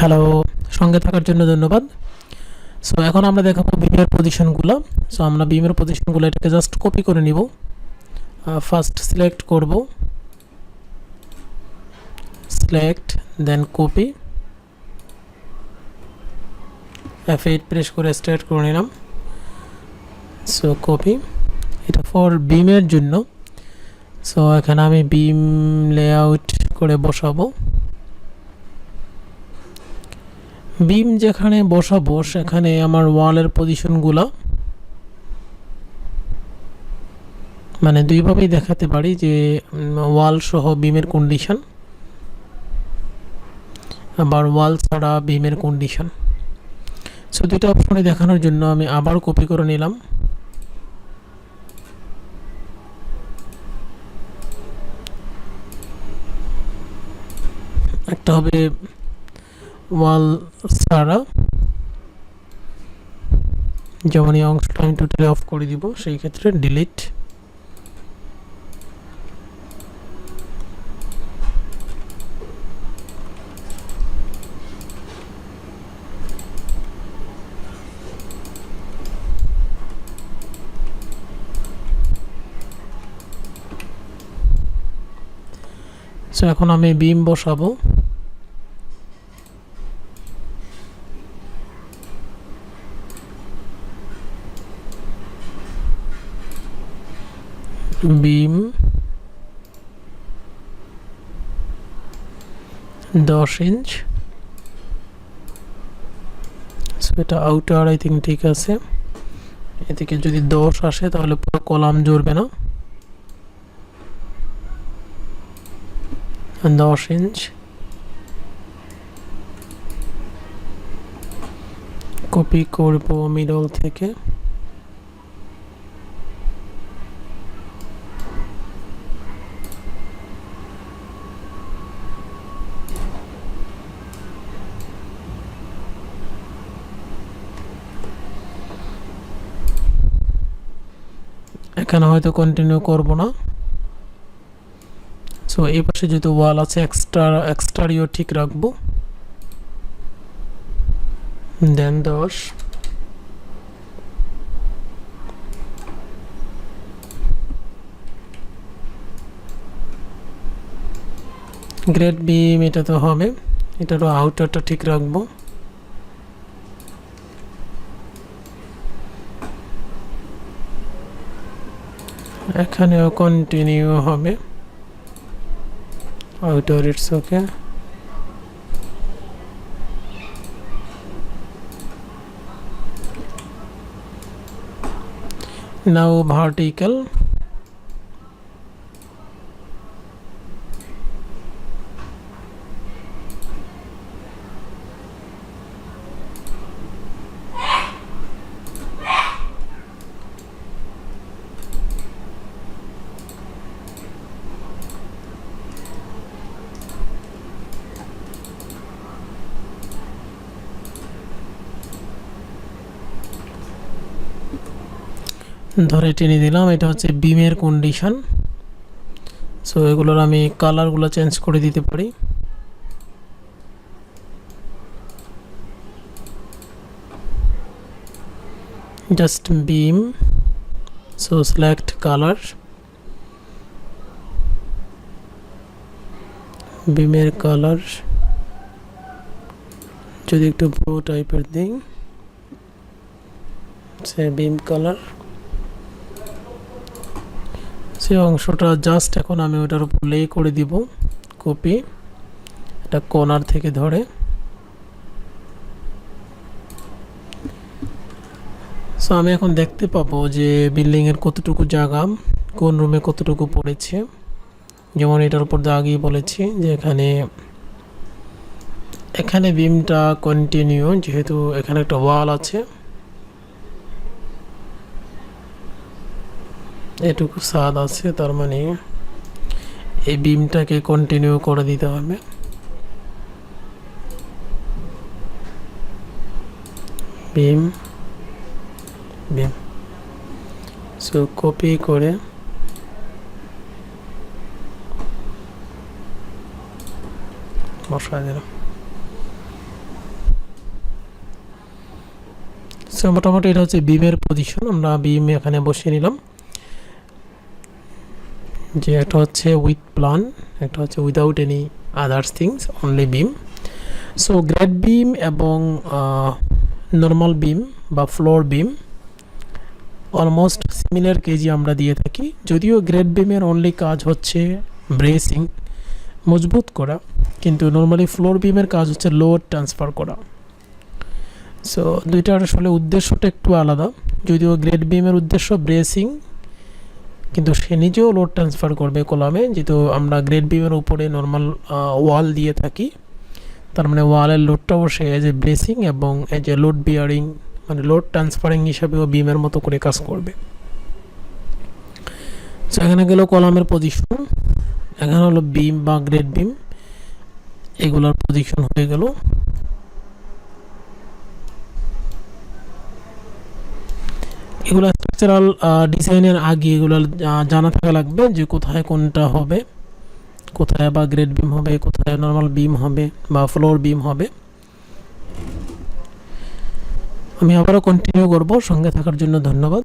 Hello, সঙ্গে থাকার জন্য ধন্যবাদ। সো এখন আমরা দেখাবো বিমের পজিশনগুলো। সো আমরা বিমের পজিশনগুলো এটাকে জাস্ট কপি করে নিব। ফার্স্ট সিলেক্ট করব, সিলেক্ট দেন কপি, F8 প্রেস করে স্টার্ট করে নিলাম। সো কপি, এটা ফর বিমের জন্য। সো এখানে আমি বিম লেআউট করে বসাবো। বিম যেখানে বসাবো সেখানে আমার ওয়ালের পজিশনগুলো মানে দুইভাবেই দেখাতে পারি, যে ওয়াল সহ বিমের কন্ডিশন, আবার ওয়াল ছাড়া বিমের কন্ডিশন। সো দুইটা অপশনে দেখানোর জন্য আমি আবার কপি করে নিলাম। একটা হবে ওয়াল ছাড়া, যেমন এই অংশটা আমি টোটালি অফ করে দিব, সেই ক্ষেত্রে ডিলিট। সো এখন আমি বিম বসাবো। বিম 10 ইঞ্চ। সো এটা আউটার আই থিঙ্ক ঠিক আছে। এদিকে যদি 10 আসে তাহলে পুরো কলাম জুড়বে না। 10 ইঞ্চ কপি করব মিডল থেকে। এখানে হয়তো কন্টিনিউ করব না। সো এই পাশে যেহেতু ওয়াল আছে, এক্সটারিও ঠিক রাখবো। দেন 10। গ্রেড বিম এটা তো হবে, এটারও আউটারটা ঠিক রাখবো। এখানেও কন্টিনিউ হবে, outer it's okay. Now vertical. ধরে টেনে দিলাম, এটা হচ্ছে বিমের কন্ডিশন। সো এগুলোর আমি কালারগুলো চেঞ্জ করে দিতে পারি। জাস্ট বিম, সো সিলেক্ট কালার, বিমের কালার যদি একটু ব্লু টাইপের দিই, সে বিম কালার। সে অংশটা জাস্ট এখন আমি ওটার উপর লে করে দিব, কপি, এটা কর্নার থেকে ধরে। সো আমি এখন দেখতে পাবো যে বিল্ডিংয়ের কতটুকু জায়গা কোন রুমে কতটুকু পড়েছে। যেমন এটার উপর আগেই বলেছি যে এখানে বিমটা কন্টিনিউ, যেহেতু এখানে একটা ওয়াল আছে, এটুকু ছাদ আছে, তার মানে এই বিমটাকে কন্টিনিউ করে দিতে হবে। বিম বিম, সো কপি করে বসায় দিলাম। সো মোটামুটি এটা হচ্ছে বিমের পজিশন। আমরা বিম এখানে বসিয়ে নিলাম, যে একটা হচ্ছে উইথ প্ল্যান, একটা হচ্ছে without any others things, only beam. So grade beam এবং নর্মাল বিম বা floor beam almost similar KG আমরা দিয়ে থাকি, যদিও গ্রেড বিমের অনলি কাজ হচ্ছে ব্রেসিং, মজবুত করা, কিন্তু নর্মালি ফ্লোর বিমের কাজ হচ্ছে লোড ট্রান্সফার করা। সো দুইটার আসলে উদ্দেশ্যটা একটু আলাদা, যদিও গ্রেড বিমের উদ্দেশ্য ব্রেসিং, কিন্তু সে নিজেও লোড ট্রান্সফার করবে কলামে, যেহেতু আমরা গ্রেড বিমের উপরে নর্মাল ওয়াল দিয়ে থাকি, তার মানে ওয়ালের লোডটাও সে এজ এ ব্রেসিং এবং এজ এ লোড বিয়ারিং, মানে লোড ট্রান্সফারিং হিসাবেও বিমের মতো করে কাজ করবে। সো এখানে গেল কলামের পজিশন, এখানে হলো বিম বা গ্রেড বিম, এগুলোর পজিশন হয়ে গেল। এগুলো স্ট্রাকচারাল ডিজাইনের আগে এগুলো জানা থাকা লাগবে, যে কোথায় কোনটা হবে, কোথায় বা গ্রেড বিম হবে, কোথায় নর্মাল বিম হবে বা ফ্লোর বিম হবে। আমি আবারও কন্টিনিউ করব, সঙ্গে থাকার জন্য ধন্যবাদ।